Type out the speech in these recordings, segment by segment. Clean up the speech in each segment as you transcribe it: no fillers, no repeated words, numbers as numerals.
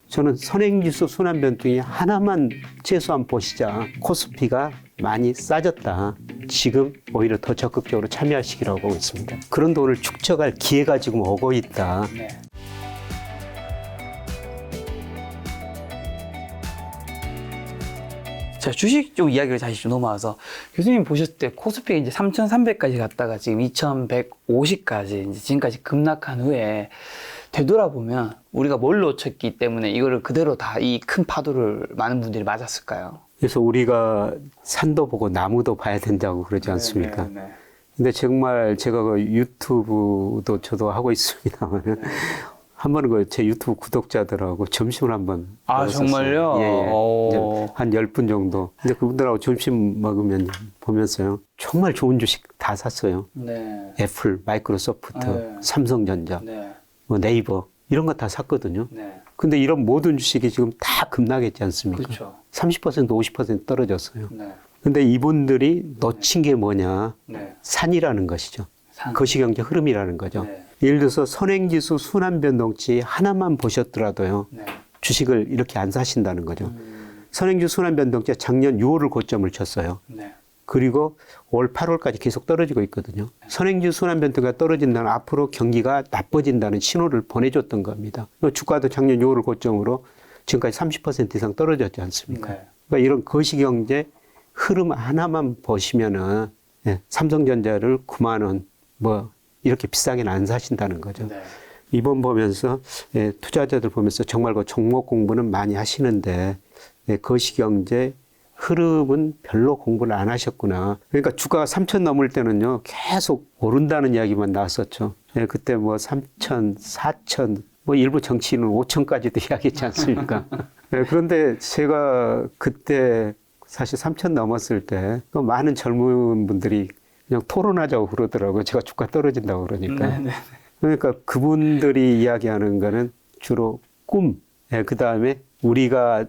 저는 선행지수 순환변동이 하나만 최소한 보시자. 코스피가 많이 싸졌다. 지금 오히려 더 적극적으로 참여하시기로 하고 있습니다. 그런 돈을 축적할 기회가 지금 오고 있다. 네. 자, 주식 쪽 이야기를 다시 좀 넘어와서 교수님 보셨을 때 코스피가 이제 3,300까지 갔다가 지금 2,150까지 이제 지금까지 급락한 후에 되돌아보면 우리가 뭘 놓쳤기 때문에 이거를 그대로 다 이 큰 파도를 많은 분들이 맞았을까요? 그래서 우리가 산도 보고 나무도 봐야 된다고 그러지 않습니까? 네. 근데 정말 제가 그 유튜브도 저도 하고 있습니다만 한 번은 그 제 유튜브 구독자들하고 점심을 한번 아, 먹었었어요. 정말요? 예. 이제 한 10분 정도. 근데 그분들하고 점심 먹으면 보면서요. 정말 좋은 주식 다 샀어요. 네. 애플, 마이크로소프트, 네. 삼성전자, 네. 뭐 네이버 이런 거 다 샀거든요. 네. 근데 이런 모든 주식이 지금 다 급락했지 않습니까? 그렇죠. 30%, 50% 떨어졌어요. 네. 근데 이분들이 놓친 게 뭐냐? 네. 산이라는 것이죠. 산. 거시경제 흐름이라는 거죠. 네. 예를 들어서 선행지수 순환변동치 하나만 보셨더라도요. 네. 주식을 이렇게 안 사신다는 거죠. 선행지수 순환변동치 작년 6월을 고점을 쳤어요. 네. 그리고 올 8월까지 계속 떨어지고 있거든요. 선행지수 순환변동치가 떨어진다는 앞으로 경기가 나빠진다는 신호를 보내줬던 겁니다. 주가도 작년 6월 고점으로 지금까지 30% 이상 떨어졌지 않습니까? 네. 그러니까 이런 거시경제 흐름 하나만 보시면은 삼성전자를 9만 원 뭐 이렇게 비싸게는 안 사신다는 거죠. 네. 이번 보면서 투자자들 보면서 정말 그 종목 공부는 많이 하시는데 거시경제 흐름은 별로 공부를 안 하셨구나. 그러니까 주가가 3천 넘을 때는요 계속 오른다는 이야기만 나왔었죠. 그때 뭐 3천, 4천, 뭐 일부 정치인은 5천까지도 이야기했지 않습니까? 그런데 제가 그때 사실 3천 넘었을 때 많은 젊은 분들이 그냥 토론하자고 그러더라고요. 제가 주가 떨어진다고 그러니까. 네. 그러니까 그분들이 이야기하는 거는 주로 꿈, 그 다음에 우리가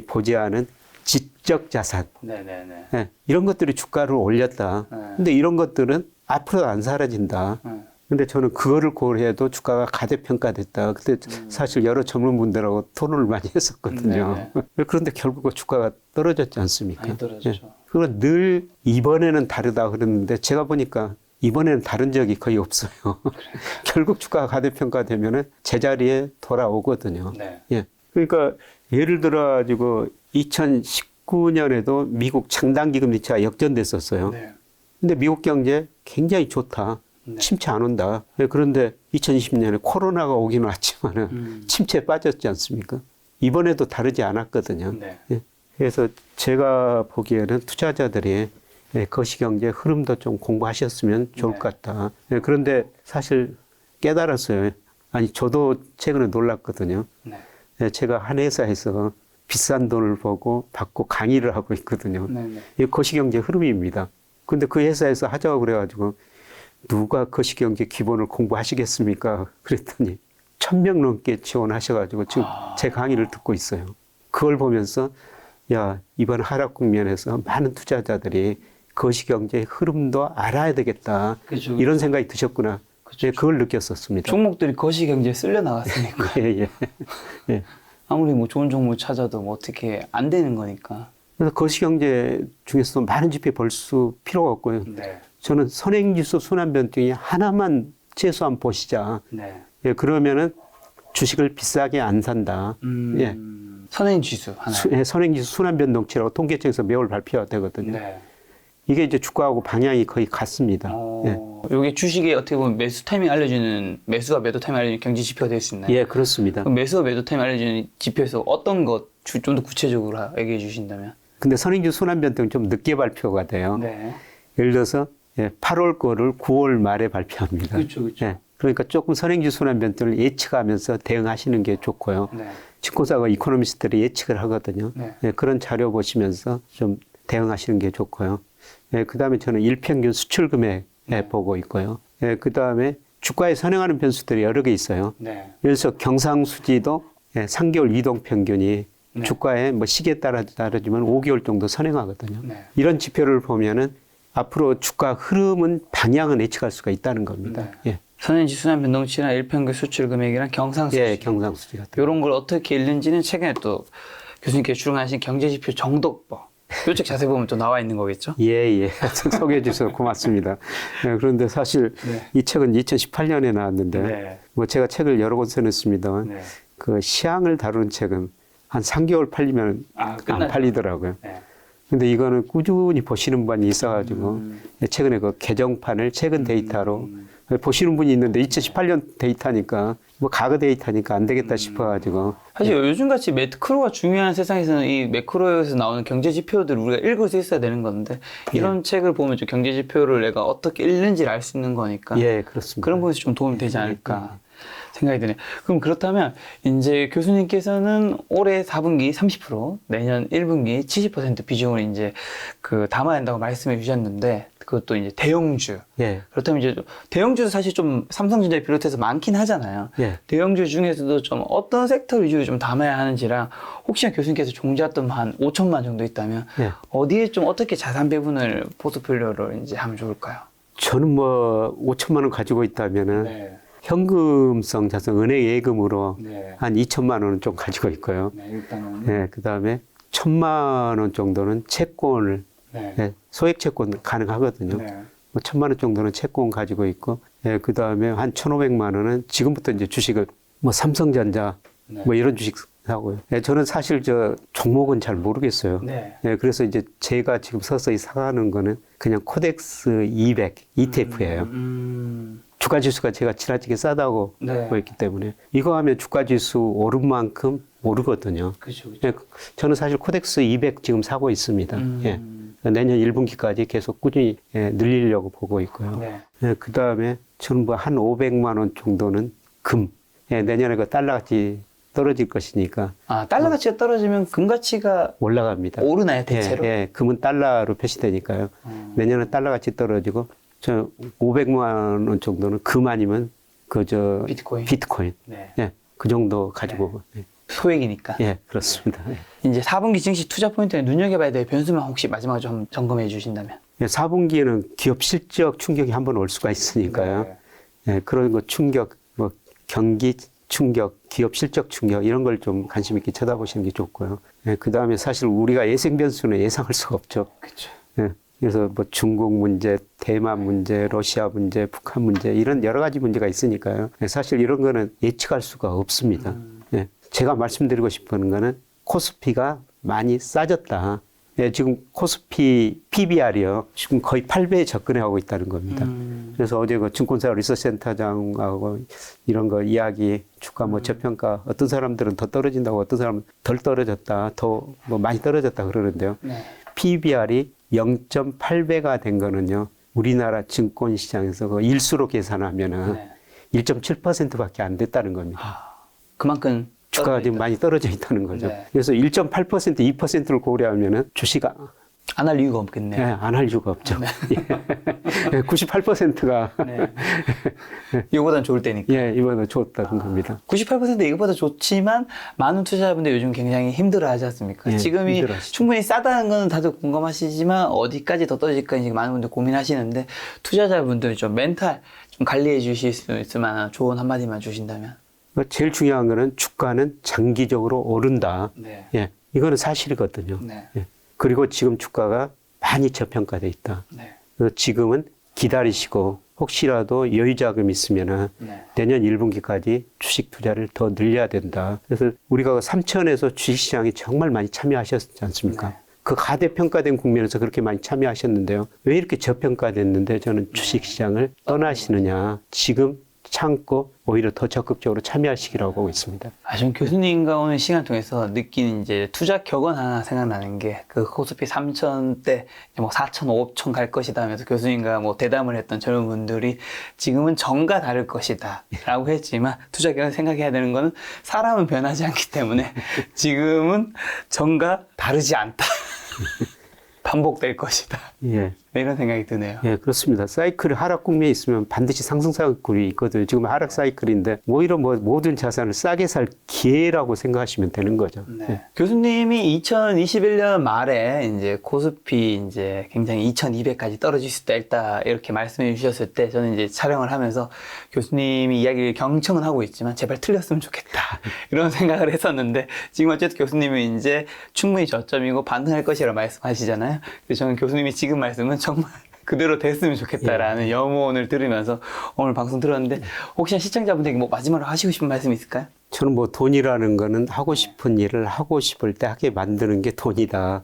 보지 않은 지적 자산, 네. 이런 것들이 주가를 올렸다. 네. 근데 이런 것들은 앞으로 안 사라진다. 네. 근데 저는 그거를 고려해도 주가가 가대평가됐다. 그때 사실 여러 전문분들하고 토론을 많이 했었거든요. 그런데 결국 주가가 떨어졌지 않습니까? 많이 떨어졌죠. 그건 늘 이번에는 다르다 그랬는데 제가 보니까 이번에는 다른 적이 거의 없어요. 결국 주가가 가대평가되면은 제자리에 돌아오거든요. 네. 예. 그러니까 예를 들어 가지고 2019년에도 미국 장단기금 리츠가 역전됐었어요. 네. 근데 미국 경제 굉장히 좋다. 네. 침체 안 온다. 그런데 2020년에 코로나가 오긴 왔지만은 침체에 빠졌지 않습니까? 이번에도 다르지 않았거든요. 네. 예. 그래서 제가 보기에는 투자자들이 거시경제 흐름도 좀 공부하셨으면 좋을 네. 것 같다. 예, 그런데 사실 깨달았어요. 아니, 저도 최근에 놀랐거든요. 네. 예, 제가 한 회사에서 비싼 돈을 받고 강의를 하고 있거든요. 네. 이 거시경제 흐름입니다. 근데 그 회사에서 하자고 그래가지고 누가 거시경제 기본을 공부하시겠습니까? 그랬더니 1,000명 넘게 지원하셔가지고 지금 제 강의를 듣고 있어요. 그걸 보면서 야, 이번 하락 국면에서 많은 투자자들이 거시경제 흐름도 알아야 되겠다. 그렇죠. 이런 생각이 드셨구나. 네, 그걸 느꼈었습니다. 종목들이 거시경제에 쓸려 나갔으니까. 예. 예. 아무리 뭐 좋은 종목 찾아도 뭐 어떻게 안 되는 거니까. 그래서 거시경제 중에서도 많은 지표 볼 수 필요가 없고요. 네. 저는 선행지수 순환변동이 하나만 최소한 보시자. 네. 예, 그러면은 주식을 비싸게 안 산다. 예. 선행지수 하나. 선행지수 순환변동치라고 통계청에서 매월 발표가 되거든요. 네. 이게 이제 주가하고 방향이 거의 같습니다. 예. 이게 주식에 어떻게 보면 매수 타이밍 알려주는, 매수와 매도 타이밍 알려주는 경제 지표가 될 수 있나요? 예, 그렇습니다. 그럼 매수와 매도 타이밍 알려주는 지표에서 어떤 것 좀 더 구체적으로 얘기해 주신다면? 근데 선행지수 순환변동이 좀 늦게 발표가 돼요. 네. 예를 들어서 8월 거를 9월 말에 발표합니다. 그렇죠. 예. 그러니까 조금 선행지수 순환변동을 예측하면서 대응하시는 게 좋고요. 네. 증권사가 이코노미스트들이 예측을 하거든요. 네. 예, 그런 자료 보시면서 좀 대응하시는 게 좋고요. 예, 그 다음에 저는 일평균 수출 금액 보고 있고요. 예, 그 다음에 주가에 선행하는 변수들이 여러 개 있어요. 네. 예를 들어서 경상수지도 3개월 이동평균이 네. 주가의 뭐 시기에 따라지만 5개월 정도 선행하거든요. 네. 이런 지표를 보면은 앞으로 주가 흐름은 방향은 예측할 수가 있다는 겁니다. 네. 예. 선행지 순환 변동치나 일평균 수출 금액이랑 경상수지. 예, 경상수지 같은. 이런 걸 어떻게 읽는지는 최근에 또 교수님께서 출간하신 경제지표 정독법. 이쪽 자세히 보면 또 나와 있는 거겠죠? 예, 예. 소개해 주셔서 고맙습니다. 예, 그런데 사실 네. 이 책은 2018년에 나왔는데, 네. 뭐 제가 책을 여러 권 써냈습니다만, 네. 그 시황을 다루는 책은 한 3개월 팔리면 안 끝나죠. 팔리더라고요. 네. 근데 이거는 꾸준히 보시는 분이 있어가지고, 최근에 그 개정판을 최근 데이터로 보시는 분이 있는데, 2018년 데이터니까, 뭐 과거 데이터니까 안 되겠다 싶어가지고, 사실 요즘같이 매크로가 중요한 세상에서는 이 매크로에서 나오는 경제 지표들을 우리가 읽을 수 있어야 되는 건데 이런 책을 보면 좀 경제 지표를 내가 어떻게 읽는지를 알 수 있는 거니까 예, 그렇습니다. 그런 부분에서 좀 도움이 되지 않을까 생각이 드네요. 그럼 그렇다면 이제 교수님께서는 올해 4분기 30%, 내년 1분기 70% 비중을 이제 그 담아야 한다고 말씀해 주셨는데 그것도 이제 대형주. 예, 그렇다면 이제 대형주도 사실 좀 삼성전자를 비롯해서 많긴 하잖아요. 예. 대형주 중에서도 좀 어떤 섹터 위주로 좀 담아야 하는지랑 혹시나 교수님께서 종잣돈 한 5천만 정도 있다면 예. 어디에 좀 어떻게 자산 배분을 포트폴리오를 이제 하면 좋을까요? 저는 뭐 5천만 원 가지고 있다면은 네. 현금성 자산, 은행 예금으로 네. 한 2천만 원은 좀 가지고 있고요. 네, 일단은 예, 그 다음에 1천만 원 정도는 채권을, 네. 예, 소액 채권 가능하거든요. 네. 뭐 1천만 원 정도는 채권 가지고 있고, 예, 그 다음에 한 1,500만 원은 지금부터 이제 주식을 뭐 삼성전자 네. 뭐 이런 주식 사고요. 예, 저는 사실 저 종목은 잘 모르겠어요. 네. 예, 그래서 이제 제가 지금 서서히 사가는 거는 그냥 코덱스 200 ETF예요. 주가 지수가 제가 지나치게 싸다고 네. 보였기 때문에 이거 하면 주가 지수 오른 만큼 오르거든요. 그렇죠. 예, 저는 사실 코덱스 200 지금 사고 있습니다. 예. 내년 1분기까지 계속 꾸준히 예, 늘리려고 보고 있고요. 네. 예, 그 다음에 저는 뭐 한 500만 원 정도는 금. 예, 내년에 그 달러 같이 떨어질 것이니까 아, 달러 가치가 떨어지면 금 가치가 올라갑니다. 오르나요, 대체로? 예, 예, 금은 달러로 표시되니까요. 내년에 달러 같이 떨어지고 저 500만 원 정도는 금 아니면 그저 비트코인. 네. 네. 예, 그 정도 가지고 소액이니까. 예, 그렇습니다. 예. 이제 4분기 증시 투자 포인트에 눈여겨봐야 될 변수만 혹시 마지막으로 좀 점검해 주신다면. 예, 4분기에는 기업 실적 충격이 한번 올 수가 있으니까요. 네. 예, 그런 거 충격, 뭐 경기 충격, 기업 실적 충격 이런 걸 좀 관심 있게 쳐다보시는 게 좋고요. 예, 그 다음에 사실 우리가 예상 변수는 예상할 수가 없죠. 그렇죠. 예, 그래서 뭐 중국 문제, 대만 문제, 러시아 문제, 북한 문제 이런 여러 가지 문제가 있으니까요. 예, 사실 이런 거는 예측할 수가 없습니다. 예, 제가 말씀드리고 싶은 거는 코스피가 많이 싸졌다. 예, 지금 코스피 PBR이요. 지금 거의 8배에 접근해 가고 있다는 겁니다. 그래서 어제 그 증권사 리서치센터장하고 이런 거 이야기, 주가 뭐 저평가, 어떤 사람들은 더 떨어진다고, 어떤 사람은 덜 떨어졌다, 더 뭐 많이 떨어졌다 그러는데요. 네. PBR이 0.8배가 된 거는요. 우리나라 증권 시장에서 그 일수로 계산하면은 네. 1.7%밖에 안 됐다는 겁니다. 그만큼 주가가 지금 많이 떨어져 있다는 거죠. 네. 그래서 1.8%, 2%를 고려하면은 주식 안 할 이유가 없겠네요. 안 할 이유가 없죠. 예. 98%가 네. 이거보다는 좋을 때니까. 예, 이번에 좋았다는 겁니다. 98% 이거보다 좋지만 많은 투자자분들 요즘 굉장히 힘들어하지 않습니까? 예, 지금이 힘들어하시죠. 충분히 싸다는 건 다들 공감하시지만 어디까지 더 떨어질까 이제 많은 분들 고민하시는데 투자자분들 좀 멘탈 좀 관리해 주실 수 있을 만한 조언 한마디만 주신다면. 제일 중요한 거는 주가는 장기적으로 오른다. 네. 예, 이거는 사실이거든요. 네. 예. 그리고 지금 주가가 많이 저평가돼 있다. 네. 그래서 지금은 기다리시고 혹시라도 여유 자금 있으면은 네. 내년 1분기까지 주식 투자를 더 늘려야 된다. 그래서 우리가 3천에서 주식시장에 정말 많이 참여하셨지 않습니까? 네. 그 가대평가된 국면에서 그렇게 많이 참여하셨는데요. 왜 이렇게 저평가됐는데 저는 주식시장을 떠나시느냐. 지금 참고 오히려 더 적극적으로 참여하시기라고 하고 있습니다. 전 교수님과 오늘 시간 통해서 느낀 이제 투자 격언 하나 생각나는 게 그 코스피 3,000대 뭐 4,000, 5,000 갈 것이다 하면서 교수님과 뭐 대담을 했던 젊은 분들이 지금은 전과 다를 것이다 라고 했지만 투자 격언 생각해야 되는 거는 사람은 변하지 않기 때문에 지금은 전과 다르지 않다. 반복될 것이다. 예. 이런 생각이 드네요. 예, 그렇습니다. 사이클이 하락 국면에 있으면 반드시 상승 사이클이 있거든요. 지금 하락 사이클인데 오히려 뭐 모든 자산을 싸게 살 기회라고 생각하시면 되는 거죠. 네. 교수님이 2021년 말에 이제 코스피 이제 굉장히 2200까지 떨어질 수 있다 이렇게 말씀해 주셨을 때 저는 이제 촬영을 하면서 교수님이 이야기를 경청은 하고 있지만 제발 틀렸으면 좋겠다 이런 생각을 했었는데 지금 어쨌든 교수님은 이제 충분히 저점이고 반등할 것이라 말씀하시잖아요. 그래서 저는 교수님이 지금 말씀은 정말 그대로 됐으면 좋겠다라는 염원을 들으면서 오늘 방송 들었는데 혹시 시청자분들에게 뭐 마지막으로 하시고 싶은 말씀 있을까요? 저는 뭐 돈이라는 거는 하고 싶은 일을 하고 싶을 때 하게 만드는 게 돈이다.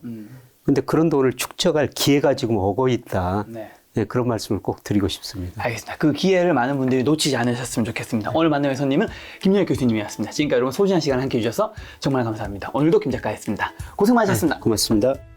근데 그런 돈을 축적할 기회가 지금 오고 있다. 네. 네, 그런 말씀을 꼭 드리고 싶습니다. 알겠습니다. 그 기회를 많은 분들이 놓치지 않으셨으면 좋겠습니다. 오늘 만남의 손님은 김영혁 교수님이었습니다. 지금까지 여러분 소중한 시간 함께 해주셔서 정말 감사합니다. 오늘도 김 작가였습니다. 고생 많으셨습니다. 고맙습니다.